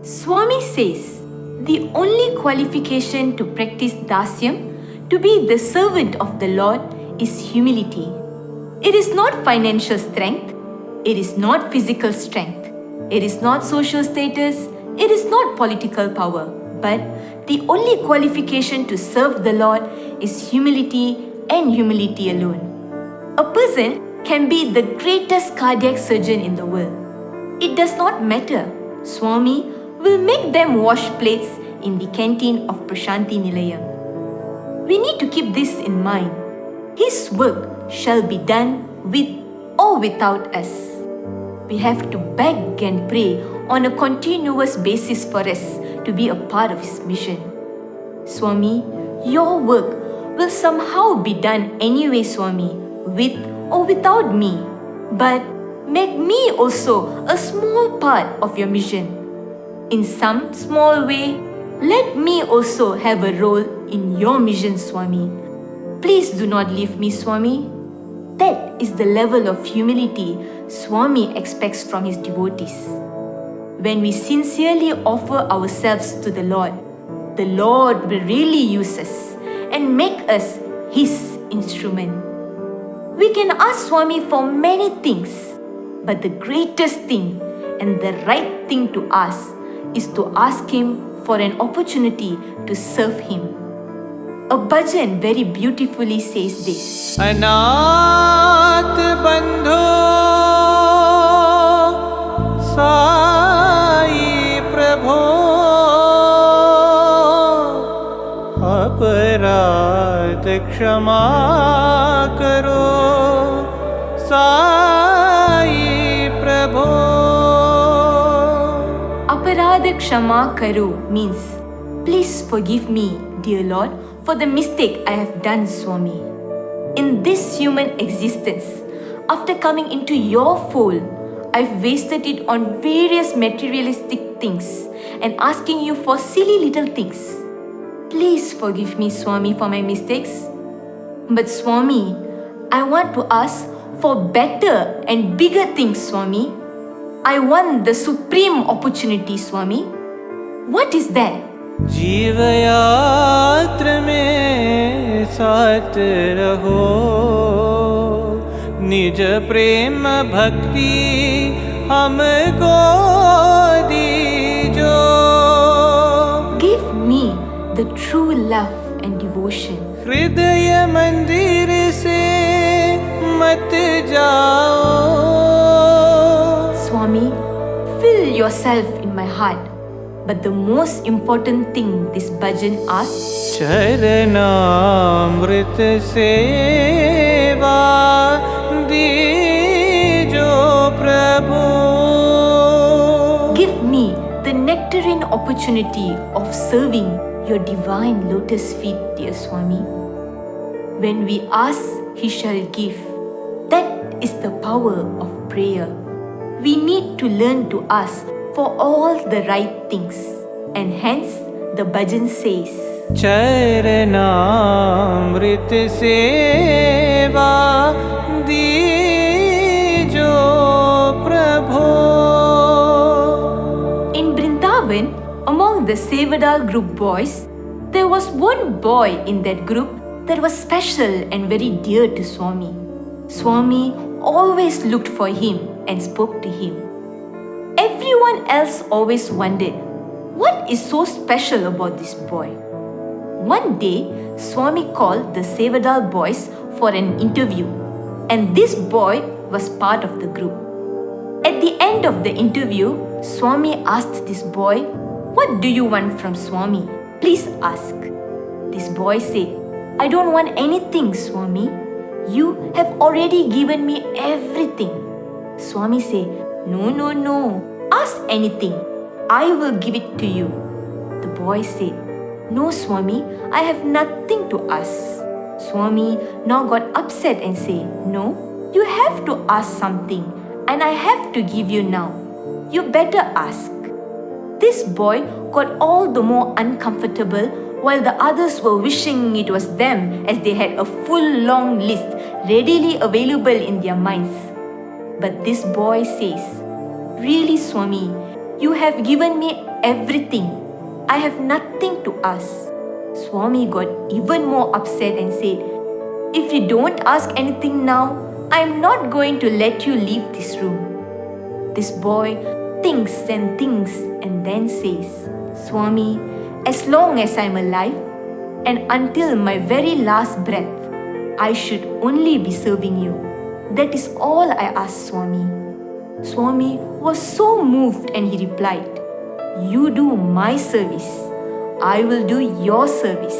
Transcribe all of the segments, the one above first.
Swami says, the only qualification to practice dasyam, to be the servant of the Lord, is humility. It is not financial strength, it is not physical strength, it is not social status, it is not political power, but the only qualification to serve the Lord is humility and humility alone. A person can be the greatest cardiac surgeon in the world. It does not matter. Swami will make them wash plates in the canteen of Prashanti Nilayam. We need to keep this in mind. His work shall be done with or without us. We have to beg and pray on a continuous basis for us to be a part of His mission. Swami, your work will somehow be done anyway, Swami, with or without me. But make me also a small part of your mission. In some small way, let me also have a role in your mission, Swami. Please do not leave me, Swami. That is the level of humility Swami expects from his devotees. When we sincerely offer ourselves to the Lord will really use us and make us His instrument. We can ask Swami for many things, but the greatest thing and the right thing to ask is to ask Him for an opportunity to serve Him. A bhajan very beautifully says this. Anat bandho Sai Prabho अपराध क्षमा करो साई प्रभो. Aparad Kshama Karo means, please forgive me, dear Lord, for the mistake I have done, Swami. In this human existence, after coming into your fold, I've wasted it on various materialistic things and asking you for silly little things. Please forgive me, Swami, for my mistakes. But Swami, I want to ask for better and bigger things, Swami. I want the supreme opportunity, Swami. What is that? जीव यात्रा में साथ रहो, निज प्रेम भक्ति हमको दीजो. Give me the true love and devotion. हृदय मंदिर से मत जाओ. Swami, fill yourself in my heart. But the most important thing this bhajan asks, चरणामृत सेवा दीजो प्रभु. give me the nectarine opportunity of serving your divine lotus feet, dear Swami. When we ask, He shall give. That is the power of prayer. We need to learn to ask for all the right things, and hence the bhajan says, चरणामृत सेवा दीजो प्रभु. in Vrindavan, among the Sevadal group boys, there was one boy in that group that was special and very dear to Swami. Swami always looked for him and spoke to him. Everyone else always wondered, what is so special about this boy? One day, Swami called the Sevadal boys for an interview, and this boy was part of the group. At the end of the interview, Swami asked this boy, what do you want from Swami? Please ask. This boy said, I don't want anything, Swami. You have already given me everything. Swami said, No. Ask anything. I will give it to you. The boy said, No, Swami, I have nothing to ask. Swami now got upset and said, No, you have to ask something and I have to give you now. You better ask. This boy got all the more uncomfortable while the others were wishing it was them, as they had a full long list readily available in their minds. But this boy says, Really, Swami, you have given me everything. I have nothing to ask. Swami got even more upset and said, if you don't ask anything now, I am not going to let you leave this room. This boy thinks and thinks and then says, Swami, as long as I am alive and until my very last breath, I should only be serving you. That is all I ask, Swami. Swami was so moved and he replied, you do my service, I will do your service.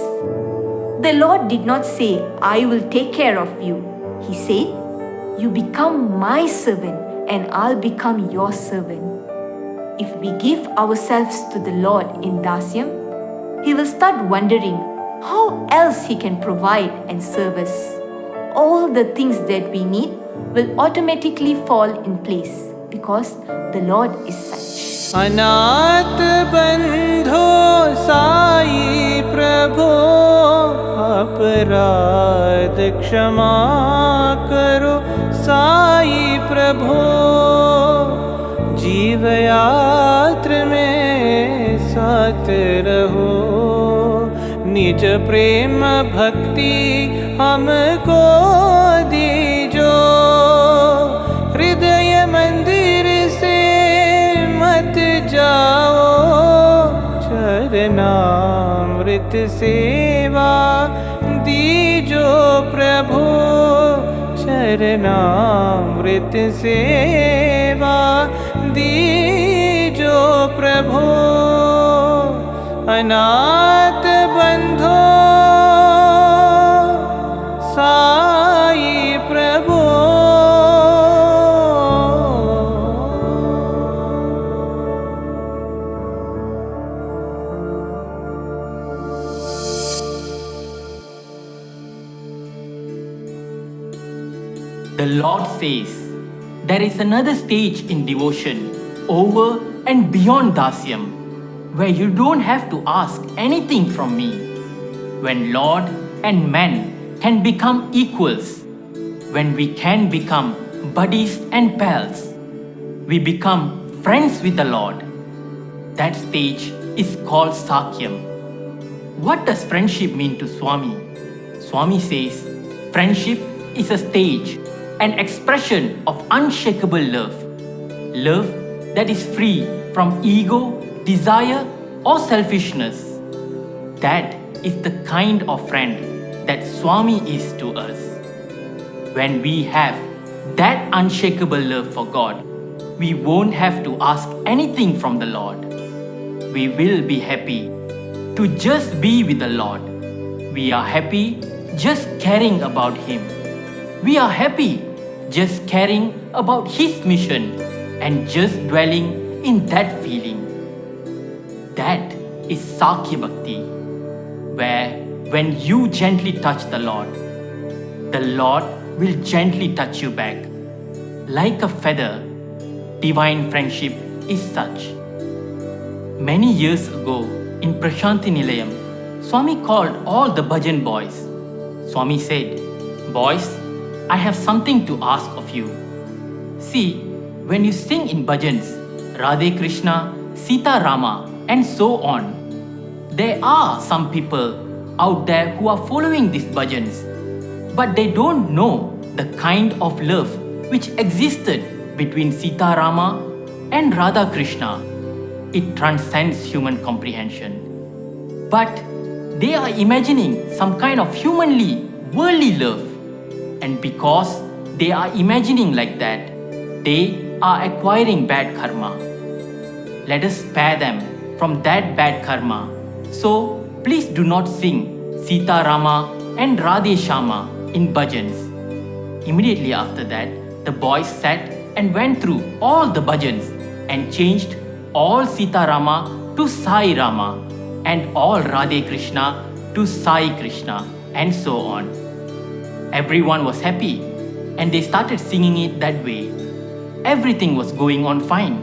The Lord did not say, I will take care of you. He said, you become my servant and I'll become your servant. If we give ourselves to the Lord in Dasyam, He will start wondering how else He can provide and serve us. All the things that we need will automatically fall in place because the Lord is such. अनाथ बंधो साई प्रभो अपराध क्षमा करो साई प्रभो जीव यात्र में साथ रहो निज प्रेम भक्ति हमको दीजो हृदय मंदिर से मत जाओ चरणामृत सेवा दीजो प्रभु चरणामृत सेवा दीजो प्रभु अनाथ बंधो साई प्रभु The Lord says, there is another stage in devotion over and beyond Dasyam, where you don't have to ask anything from me. When Lord and man can become equals, when we can become buddies and pals, we become friends with the Lord. That stage is called Sakyam. What does friendship mean to Swami? Swami says, friendship is a stage, an expression of unshakable love. Love that is free from ego, desire, or selfishness. That is the kind of friend that Swami is to us. When we have that unshakable love for God, we won't have to ask anything from the Lord. We will be happy to just be with the Lord. We are happy just caring about Him. We are happy just caring about His mission and just dwelling in that feeling. That is Sakya Bhakti, where when you gently touch the Lord will gently touch you back. Like a feather, divine friendship is such. Many years ago in Prashanti Nilayam, Swami called all the bhajan boys. Swami said, boys, I have something to ask of you. See, when you sing in bhajans, Radhe Krishna, Sita Rama, and so on, there are some people out there who are following these bhajans, but they don't know the kind of love which existed between Sita Rama and Radha Krishna. It transcends human comprehension. But they are imagining some kind of humanly, worldly love. And because they are imagining like that, they are acquiring bad karma. Let us spare them from that bad karma. So please do not sing Sita Rama and Radhe Shama in bhajans. Immediately after that, the boys sat and went through all the bhajans and changed all Sita Rama to Sai Rama and all Radhe Krishna to Sai Krishna and so on. Everyone was happy and they started singing it that way. Everything was going on fine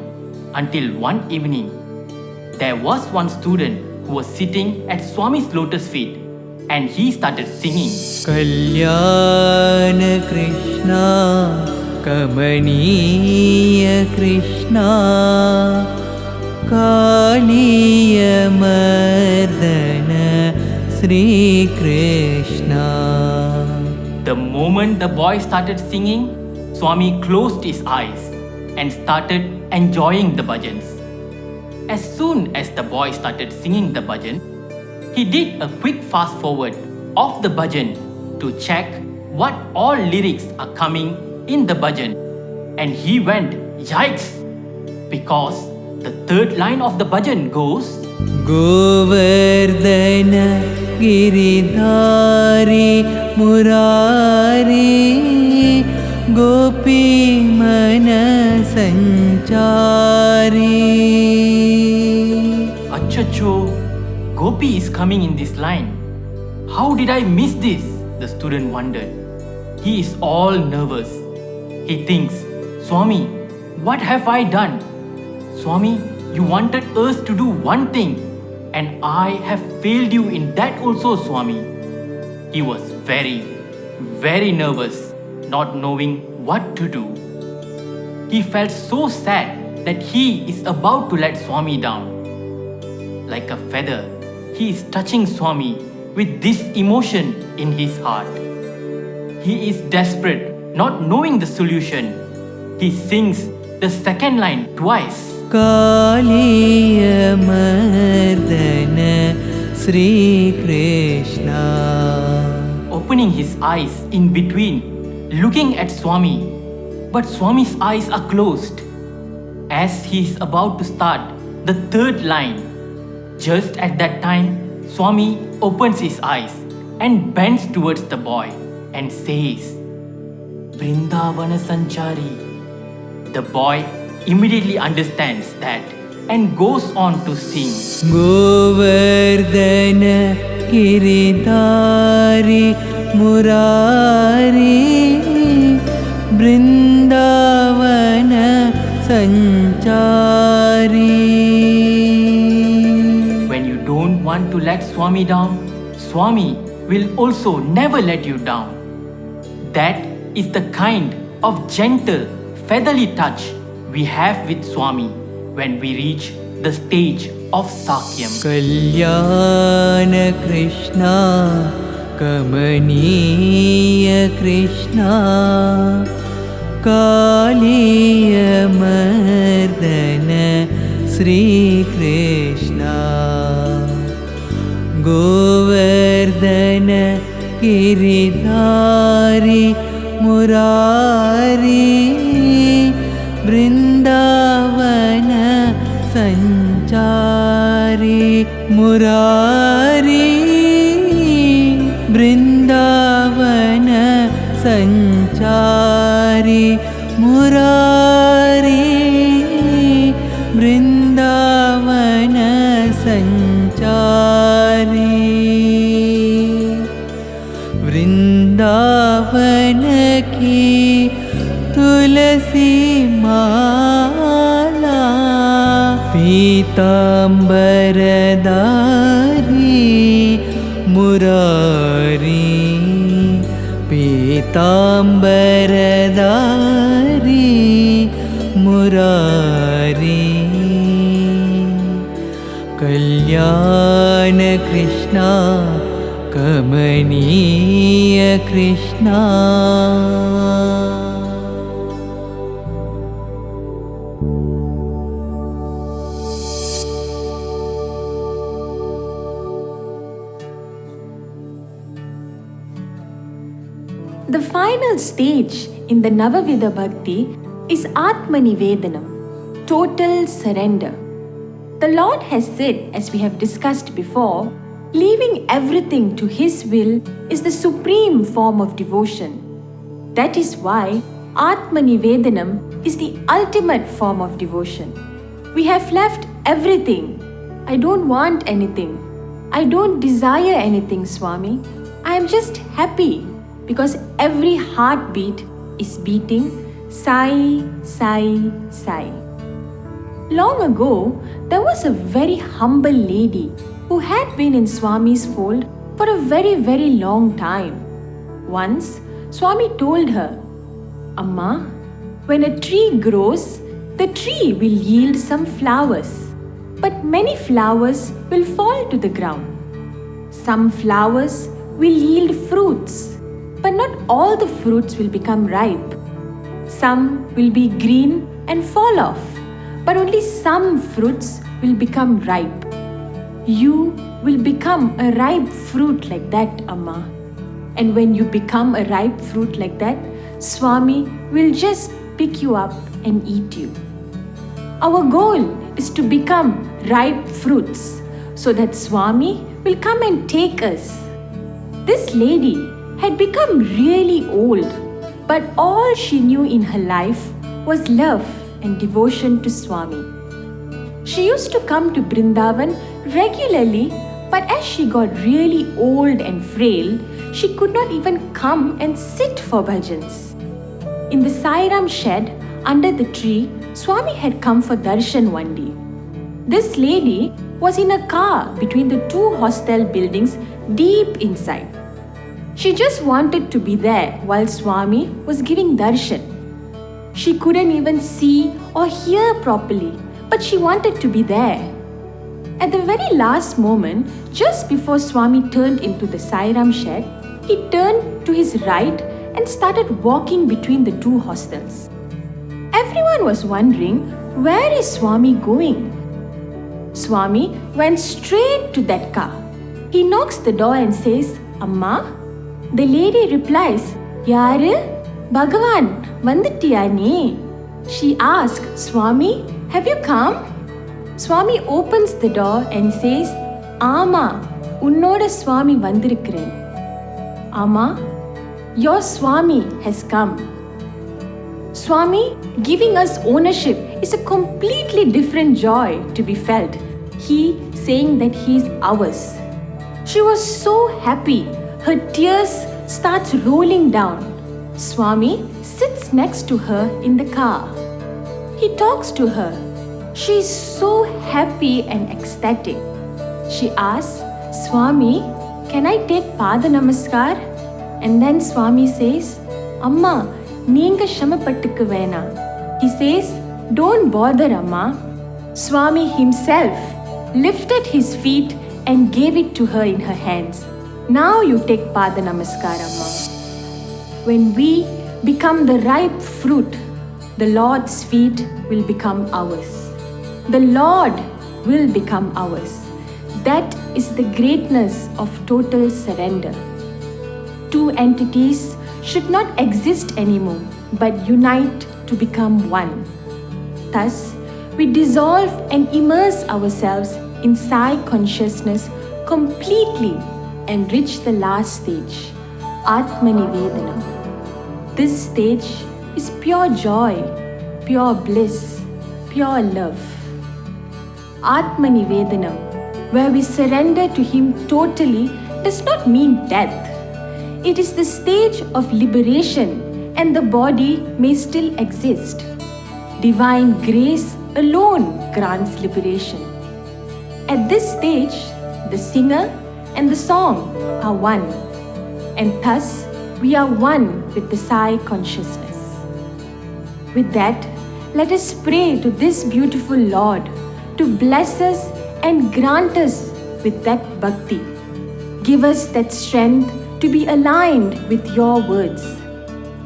until one evening. There was one student who was sitting at Swami's lotus feet and he started singing. Kalyan Krishna कमनीय Krishna कालीयमर्दन Shrikrishna. The moment the boy started singing, Swami closed his eyes and started enjoying the bhajans. As soon as the boy started singing the bhajan, he did a quick fast forward of the bhajan to check what all lyrics are coming in the bhajan, and he went, yikes, because the third line of the bhajan goes, Govardhan Giridhari Murari गोपी मन संचारी। Achacho, Gopi is coming in this line. How did I miss this? The student wondered. He is all nervous. He thinks, Swami, what have I done? Swami, you wanted us to do one thing, and I have failed you in that also, Swami. He was very, very nervous, not knowing what to do. He felt so sad that he is about to let Swami down. Like a feather, he is touching Swami with this emotion in his heart. He is desperate, not knowing the solution. He sings the second line twice. कालीयमर्दन Shrikrishna. Opening his eyes in between, looking at Swami, but Swami's eyes are closed. As he is about to start the third line, just at that time, Swami opens his eyes and bends towards the boy and says, Vrindavana Sanchari. The boy immediately understands that and goes on to sing, Govardhan Giridhari Murari Vrindavan संचारी। when you don't want to let Swami down, Swami will also never let you down. That is the kind of gentle, featherly touch we have with Swami when we reach the stage of Sakyam. कल्याण कृष्णा कमनीय कृष्णा कालीयमर्दन श्रीकृष्णा। गोवर्धन गिरिधारी मुरारी वृंदावन संचारी। मुरारी वृंदावन संचारी। मुरारी वृंदावन संचारी। वृंदावन की तुलसी माला पीतांबरधारी मुरारी। पीतांबरधारी मुरारी। कल्याण Krishna कमनीय Krishna. The final stage in the Navavida Bhakti is Atmanivedanam, total surrender. The Lord has said, as we have discussed before, leaving everything to His will is the supreme form of devotion. That is why Atmanivedanam is the ultimate form of devotion. We have left everything. I don't want anything. I don't desire anything, Swami. I am just happy because every heartbeat is beating Sai, Sai, Sai. Long ago, there was a very humble lady who had been in Swami's fold for a very, very long time. Once, Swami told her, Amma, when a tree grows, the tree will yield some flowers. but many flowers will fall to the ground. Some flowers will yield fruits, but not all the fruits will become ripe. Some will be green and fall off, but only some fruits will become ripe. You will become a ripe fruit like that, Amma. And when you become a ripe fruit like that, Swami will just pick you up and eat you. Our goal is to become ripe fruits so that Swami will come and take us. This lady had become really old, but all she knew in her life was love and devotion to Swami. She used to come to Brindavan regularly, but as she got really old and frail, she could not even come and sit for bhajans. In the Sai Ram shed under the tree, Swami had come for darshan one day. This lady was in a car between the two hostel buildings deep inside. She just wanted to be there while Swami was giving darshan. She couldn't even see or hear properly, but she wanted to be there. At the very last moment, just before Swami turned into the Sai Ram shed, he turned to his right and started walking between the two hostels. Everyone was wondering, where is Swami going? Swami went straight to that car. He knocks the door and says, Amma? The lady replies, Yaru? Bhagavan, vandittiya nee? She asks, Swami, have you come? Swami opens the door and says, Ama, unnoda Swami vandirukkiren. Amma, your Swami has come. Swami giving us ownership is a completely different joy to be felt. He saying that he is ours. She was so happy. Her tears starts rolling down. Swami sits next to her in the car. He talks to her. She is so happy and ecstatic. She asks, Swami, can I take Pada Namaskar? And then Swami says, Amma, neenga shamapattukku vena. He says, don't bother, Amma. Swami himself lifted his feet and gave it to her in her hands. Now you take Pada Namaskar, Amma. When we become the ripe fruit, the Lord's feet will become ours. The Lord will become ours. That is the greatness of total surrender. Two entities should not exist anymore, but unite to become one. Thus, we dissolve and immerse ourselves in Sai consciousness completely and reach the last stage, Atmanivedanam. This stage is pure joy, pure bliss, pure love. Atmanivedanam, where we surrender to Him totally, does not mean death. It is the stage of liberation, and the body may still exist. Divine grace alone grants liberation. At this stage, the singer and the song are one, and thus we are one with the Sai consciousness. With that, let us pray to this beautiful Lord to bless us and grant us with that bhakti. Give us that strength to be aligned with your words.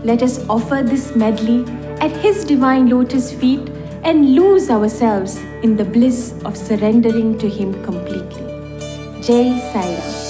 Let us offer this medley at His divine lotus feet and lose ourselves in the bliss of surrendering to Him completely. Jai Sai Ram.